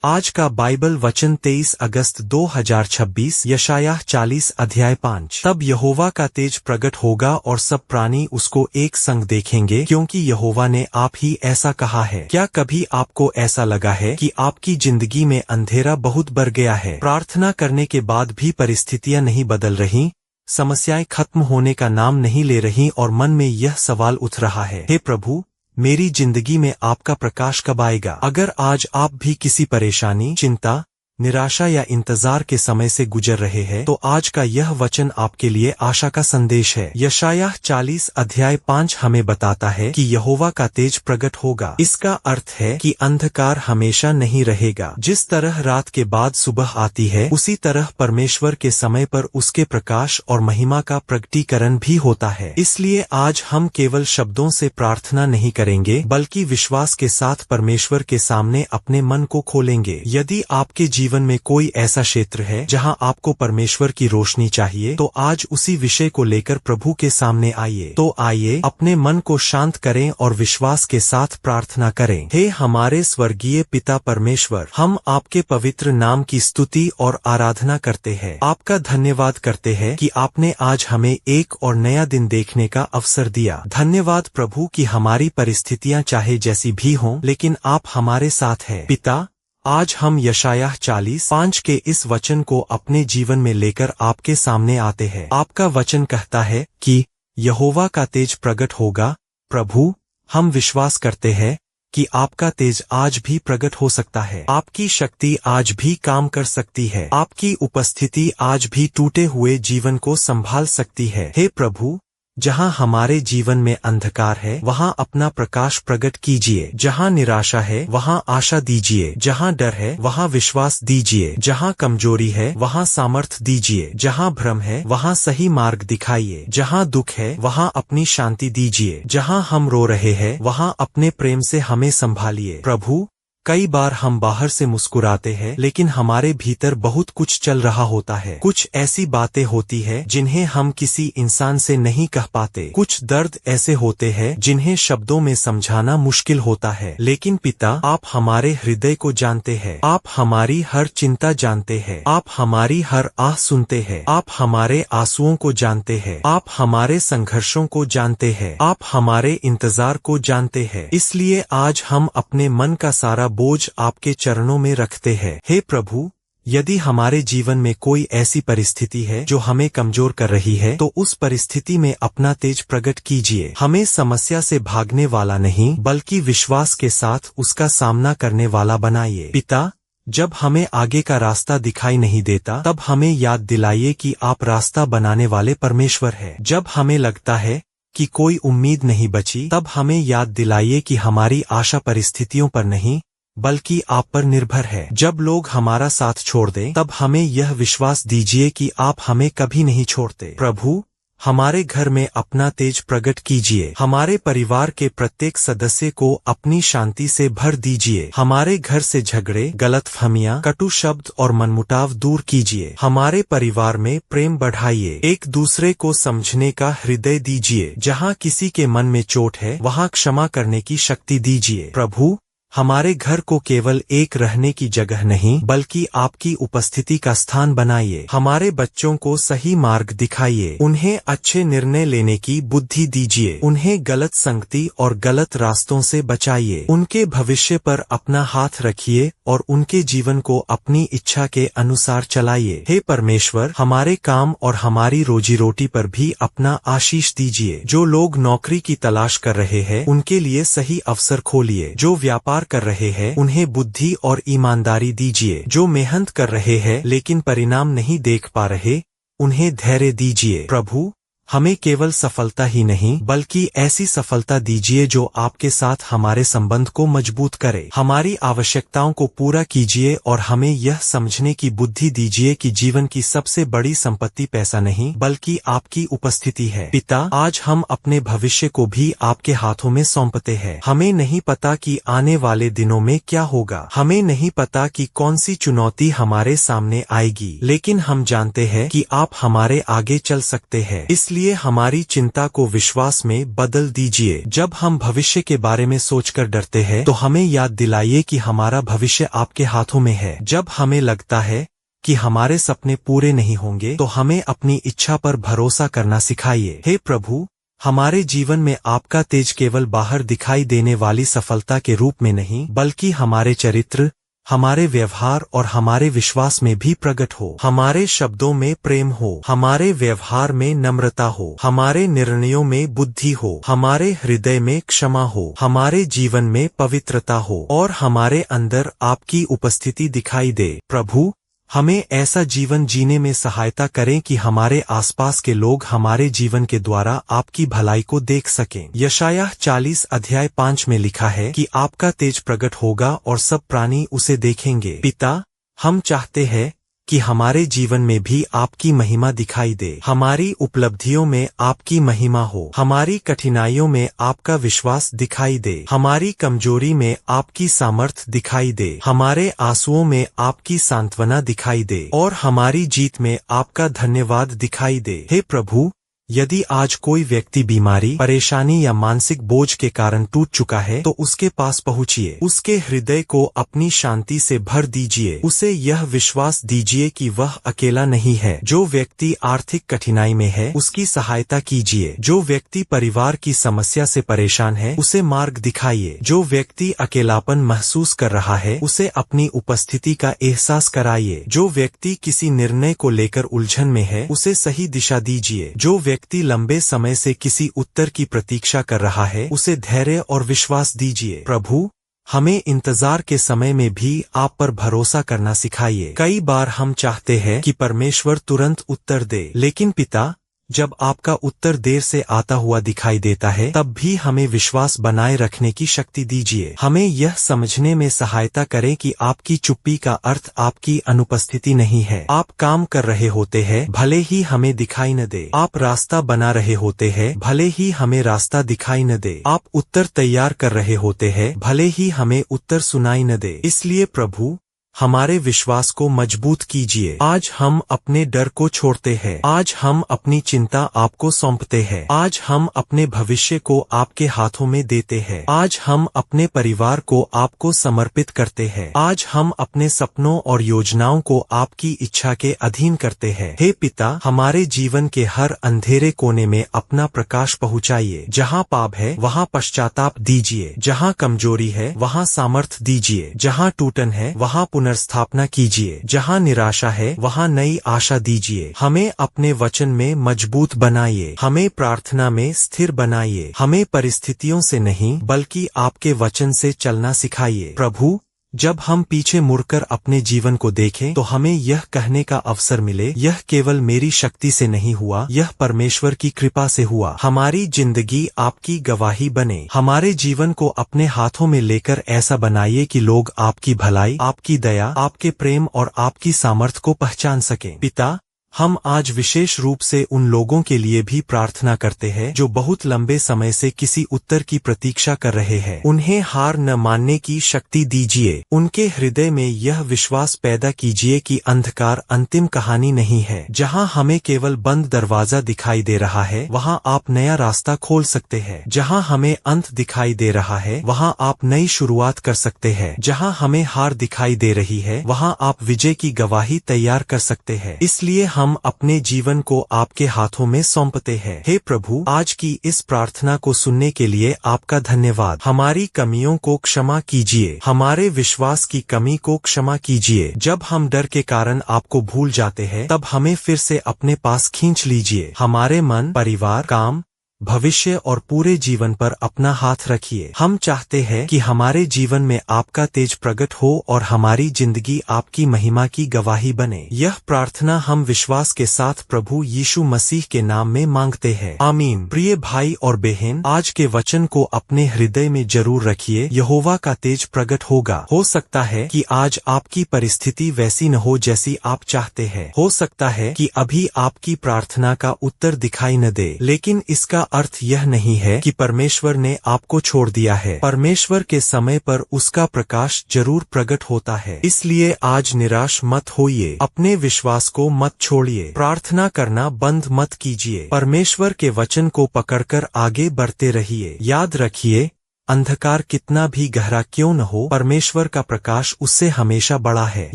आज का बाइबल वचन 23 अगस्त 2026 यशायाह 40 अध्याय 5। तब यहोवा का तेज प्रकट होगा और सब प्राणी उसको एक संग देखेंगे, क्योंकि यहोवा ने आप ही ऐसा कहा है। क्या कभी आपको ऐसा लगा है कि आपकी जिंदगी में अंधेरा बहुत बढ़ गया है? प्रार्थना करने के बाद भी परिस्थितियां नहीं बदल रही, समस्याएं खत्म होने का नाम नहीं ले रही और मन में यह सवाल उठ रहा है, हे प्रभु, मेरी जिंदगी में आपका प्रकाश कब आएगा? अगर आज आप भी किसी परेशानी, चिंता, निराशा या इंतजार के समय से गुजर रहे हैं, तो आज का यह वचन आपके लिए आशा का संदेश है। यशायाह 40 अध्याय 5 हमें बताता है कि यहोवा का तेज प्रकट होगा। इसका अर्थ है कि अंधकार हमेशा नहीं रहेगा। जिस तरह रात के बाद सुबह आती है, उसी तरह परमेश्वर के समय पर उसके प्रकाश और महिमा का प्रकटीकरण भी होता है। इसलिए आज हम केवल शब्दों से प्रार्थना नहीं करेंगे, बल्कि विश्वास के साथ परमेश्वर के सामने अपने मन को खोलेंगे। यदि आपके जीवन में कोई ऐसा क्षेत्र है जहां आपको परमेश्वर की रोशनी चाहिए, तो आज उसी विषय को लेकर प्रभु के सामने आइए। तो आइए अपने मन को शांत करें और विश्वास के साथ प्रार्थना करें। हे हमारे स्वर्गीय पिता परमेश्वर, हम आपके पवित्र नाम की स्तुति और आराधना करते हैं। आपका धन्यवाद करते हैं कि आपने आज हमें एक और नया दिन देखने का अवसर दिया। धन्यवाद प्रभु कि हमारी परिस्थितियां चाहे जैसी भी हों, लेकिन आप हमारे साथ हैं। पिता, आज हम यशायाह 40:5 के इस वचन को अपने जीवन में लेकर आपके सामने आते हैं। आपका वचन कहता है कि यहोवा का तेज प्रकट होगा। प्रभु, हम विश्वास करते हैं कि आपका तेज आज भी प्रकट हो सकता है। आपकी शक्ति आज भी काम कर सकती है। आपकी उपस्थिति आज भी टूटे हुए जीवन को संभाल सकती है। हे प्रभु, जहां हमारे जीवन में अंधकार है, वहां अपना प्रकाश प्रकट कीजिए। जहां निराशा है, वहां आशा दीजिए। जहां डर है, वहां विश्वास दीजिए। जहां कमजोरी है, वहां सामर्थ दीजिए। जहां भ्रम है, वहां सही मार्ग दिखाइए। जहां दुख है, वहां अपनी शांति दीजिए। जहां हम रो रहे हैं, वहां अपने प्रेम से हमें संभालिए। प्रभु, कई बार हम बाहर से मुस्कुराते हैं, लेकिन हमारे भीतर बहुत कुछ चल रहा होता है। कुछ ऐसी बातें होती है जिन्हें हम किसी इंसान से नहीं कह पाते। कुछ दर्द ऐसे होते हैं जिन्हें शब्दों में समझाना मुश्किल होता है। लेकिन पिता, आप हमारे हृदय को जानते हैं। आप हमारी हर चिंता जानते हैं। आप हमारी हर आह सुनते हैं। आप हमारे आंसुओं को जानते हैं। आप हमारे संघर्षों को जानते हैं। आप हमारे इंतजार को जानते हैं। इसलिए आज हम अपने मन का सारा बोझ आपके चरणों में रखते हैं। हे प्रभु, यदि हमारे जीवन में कोई ऐसी परिस्थिति है जो हमें कमजोर कर रही है, तो उस परिस्थिति में अपना तेज प्रकट कीजिए। हमें समस्या से भागने वाला नहीं, बल्कि विश्वास के साथ उसका सामना करने वाला बनाइए। पिता, जब हमें आगे का रास्ता दिखाई नहीं देता, तब हमें याद दिलाइए कि आप रास्ता बनाने वाले परमेश्वर हैं। जब हमें लगता है कि कोई उम्मीद नहीं बची, तब हमें याद दिलाइए कि हमारी आशा परिस्थितियों पर नहीं, बल्कि आप पर निर्भर है। जब लोग हमारा साथ छोड़ दें, तब हमें यह विश्वास दीजिए कि आप हमें कभी नहीं छोड़ते। प्रभु, हमारे घर में अपना तेज प्रकट कीजिए। हमारे परिवार के प्रत्येक सदस्य को अपनी शांति से भर दीजिए। हमारे घर से झगड़े, गलतफहमियां, कटु शब्द और मनमुटाव दूर कीजिए। हमारे परिवार में प्रेम बढ़ाइए। एक दूसरे को समझने का हृदय दीजिए। जहां किसी के मन में चोट है, वहां क्षमा करने की शक्ति दीजिए। प्रभु, हमारे घर को केवल एक रहने की जगह नहीं, बल्कि आपकी उपस्थिति का स्थान बनाइए। हमारे बच्चों को सही मार्ग दिखाइए। उन्हें अच्छे निर्णय लेने की बुद्धि दीजिए। उन्हें गलत संगति और गलत रास्तों से बचाइए। उनके भविष्य पर अपना हाथ रखिए और उनके जीवन को अपनी इच्छा के अनुसार चलाइए। हे परमेश्वर, हमारे काम और हमारी रोजी रोटी पर भी अपना आशीष दीजिए। जो लोग नौकरी की तलाश कर रहे हैं, उनके लिए सही अवसर खोलिए। जो व्यापार कर रहे हैं, उन्हें बुद्धि और ईमानदारी दीजिए। जो मेहनत कर रहे हैं लेकिन परिणाम नहीं देख पा रहे, उन्हें धैर्य दीजिए। प्रभु, हमें केवल सफलता ही नहीं, बल्कि ऐसी सफलता दीजिए जो आपके साथ हमारे संबंध को मजबूत करे। हमारी आवश्यकताओं को पूरा कीजिए और हमें यह समझने की बुद्धि दीजिए कि जीवन की सबसे बड़ी संपत्ति पैसा नहीं, बल्कि आपकी उपस्थिति है। पिता, आज हम अपने भविष्य को भी आपके हाथों में सौंपते हैं। हमें नहीं पता कि आने वाले दिनों में क्या होगा। हमें नहीं पता कि कौन सी चुनौती हमारे सामने आएगी, लेकिन हम जानते हैं कि आप हमारे आगे चल सकते हैं। इसलिए इसलिए हमारी चिंता को विश्वास में बदल दीजिए। जब हम भविष्य के बारे में सोचकर डरते हैं तो हमें याद दिलाइए कि हमारा भविष्य आपके हाथों में है। जब हमें लगता है कि हमारे सपने पूरे नहीं होंगे तो हमें अपनी इच्छा पर भरोसा करना सिखाइए। हे प्रभु, हमारे जीवन में आपका तेज केवल बाहर दिखाई देने वाली सफलता के रूप में नहीं बल्कि हमारे चरित्र, हमारे व्यवहार और हमारे विश्वास में भी प्रकट हो। हमारे शब्दों में प्रेम हो, हमारे व्यवहार में नम्रता हो, हमारे निर्णयों में बुद्धि हो, हमारे हृदय में क्षमा हो, हमारे जीवन में पवित्रता हो और हमारे अंदर आपकी उपस्थिति दिखाई दे। प्रभु, हमें ऐसा जीवन जीने में सहायता करें कि हमारे आसपास के लोग हमारे जीवन के द्वारा आपकी भलाई को देख सकें। यशायाह 40 अध्याय 5 में लिखा है कि आपका तेज प्रकट होगा और सब प्राणी उसे देखेंगे। पिता, हम चाहते हैं कि हमारे जीवन में भी आपकी महिमा दिखाई दे। हमारी उपलब्धियों में आपकी महिमा हो, हमारी कठिनाइयों में आपका विश्वास दिखाई दे, हमारी कमजोरी में आपकी सामर्थ्य दिखाई दे, हमारे आंसुओं में आपकी सांत्वना दिखाई दे और हमारी जीत में आपका धन्यवाद दिखाई दे। हे प्रभु, यदि आज कोई व्यक्ति बीमारी, परेशानी या मानसिक बोझ के कारण टूट चुका है तो उसके पास पहुंचिए, उसके हृदय को अपनी शांति से भर दीजिए, उसे यह विश्वास दीजिए कि वह अकेला नहीं है। जो व्यक्ति आर्थिक कठिनाई में है उसकी सहायता कीजिए, जो व्यक्ति परिवार की समस्या से परेशान है उसे मार्ग दिखाइए, जो व्यक्ति अकेलापन महसूस कर रहा है उसे अपनी उपस्थिति का एहसास कराइए, जो व्यक्ति किसी निर्णय को लेकर उलझन में है उसे सही दिशा दीजिए, जो व्यक्ति लंबे समय से किसी उत्तर की प्रतीक्षा कर रहा है उसे धैर्य और विश्वास दीजिए। प्रभु, हमें इंतजार के समय में भी आप पर भरोसा करना सिखाइए। कई बार हम चाहते हैं कि परमेश्वर तुरंत उत्तर दे, लेकिन पिता, जब आपका उत्तर देर से आता हुआ दिखाई देता है तब भी हमें विश्वास बनाए रखने की शक्ति दीजिए। हमें यह समझने में सहायता करें कि आपकी चुप्पी का अर्थ आपकी अनुपस्थिति नहीं है। आप काम कर रहे होते हैं भले ही हमें दिखाई न दे, आप रास्ता बना रहे होते हैं भले ही हमें रास्ता दिखाई न दे, आप उत्तर तैयार कर रहे होते हैं भले ही हमें उत्तर सुनाई न दे। इसलिए प्रभु, हमारे विश्वास को मजबूत कीजिए। आज हम अपने डर को छोड़ते हैं, आज हम अपनी चिंता आपको सौंपते हैं, आज हम अपने भविष्य को आपके हाथों में देते हैं, आज हम अपने परिवार को आपको समर्पित करते हैं, आज हम अपने सपनों और योजनाओं को आपकी इच्छा के अधीन करते हैं। हे पिता, हमारे जीवन के हर अंधेरे कोने में अपना प्रकाश पहुंचाइए। जहाँ पाप है वहाँ पश्चाताप दीजिए, जहाँ कमजोरी है वहाँ सामर्थ्य दीजिए, जहाँ टूटन है वहाँ पुनर्स्थापना कीजिए, जहाँ निराशा है वहाँ नई आशा दीजिए। हमें अपने वचन में मजबूत बनाइए, हमें प्रार्थना में स्थिर बनाइए, हमें परिस्थितियों से नहीं बल्कि आपके वचन से चलना सिखाइए। प्रभु, जब हम पीछे मुड़कर अपने जीवन को देखें तो हमें यह कहने का अवसर मिले, यह केवल मेरी शक्ति से नहीं हुआ, यह परमेश्वर की कृपा से हुआ। हमारी जिंदगी आपकी गवाही बने। हमारे जीवन को अपने हाथों में लेकर ऐसा बनाइए कि लोग आपकी भलाई, आपकी दया, आपके प्रेम और आपकी सामर्थ्य को पहचान सकें। पिता, हम आज विशेष रूप से उन लोगों के लिए भी प्रार्थना करते हैं जो बहुत लंबे समय से किसी उत्तर की प्रतीक्षा कर रहे हैं। उन्हें हार न मानने की शक्ति दीजिए, उनके हृदय में यह विश्वास पैदा कीजिए कि अंधकार अंतिम कहानी नहीं है। जहां हमें केवल बंद दरवाजा दिखाई दे रहा है वहां आप नया रास्ता खोल सकते हैं। जहां हमें अंत दिखाई दे रहा है वहां आप नई शुरुआत कर सकते हैं। जहां हमें हार दिखाई दे रही है वहां आप विजय की गवाही तैयार कर सकते हैं। इसलिए हम अपने जीवन को आपके हाथों में सौंपते हैं। हे प्रभु, आज की इस प्रार्थना को सुनने के लिए आपका धन्यवाद। हमारी कमियों को क्षमा कीजिए, हमारे विश्वास की कमी को क्षमा कीजिए। जब हम डर के कारण आपको भूल जाते हैं तब हमें फिर से अपने पास खींच लीजिए। हमारे मन, परिवार, काम, भविष्य और पूरे जीवन पर अपना हाथ रखिए। हम चाहते हैं कि हमारे जीवन में आपका तेज प्रकट हो और हमारी जिंदगी आपकी महिमा की गवाही बने। यह प्रार्थना हम विश्वास के साथ प्रभु यीशु मसीह के नाम में मांगते हैं। आमीन। प्रिय भाई और बहन, आज के वचन को अपने हृदय में जरूर रखिए। यहोवा का तेज प्रकट होगा। हो सकता है कि आज आपकी परिस्थिति वैसी न हो जैसी आप चाहते हैं। हो सकता है कि अभी आपकी प्रार्थना का उत्तर दिखाई न दे, लेकिन इसका अर्थ यह नहीं है कि परमेश्वर ने आपको छोड़ दिया है। परमेश्वर के समय पर उसका प्रकाश जरूर प्रकट होता है। इसलिए आज निराश मत होइए, अपने विश्वास को मत छोड़िए, प्रार्थना करना बंद मत कीजिए, परमेश्वर के वचन को पकड़कर आगे बढ़ते रहिए। याद रखिए, अंधकार कितना भी गहरा क्यों न हो, परमेश्वर का प्रकाश उससे हमेशा बड़ा है।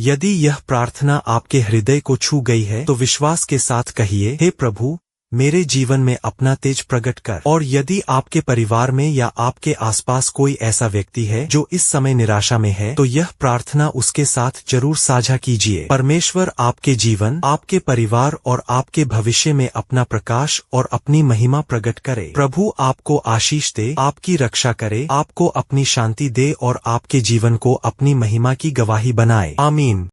यदि यह प्रार्थना आपके हृदय को छू गई है तो विश्वास के साथ कहिए, हे प्रभु, मेरे जीवन में अपना तेज प्रकट कर। और यदि आपके परिवार में या आपके आसपास कोई ऐसा व्यक्ति है जो इस समय निराशा में है, तो यह प्रार्थना उसके साथ जरूर साझा कीजिए। परमेश्वर आपके जीवन, आपके परिवार और आपके भविष्य में अपना प्रकाश और अपनी महिमा प्रकट करे। प्रभु आपको आशीष दे, आपकी रक्षा करे, आपको अपनी शांति दे और आपके जीवन को अपनी महिमा की गवाही बनाए। आमीन।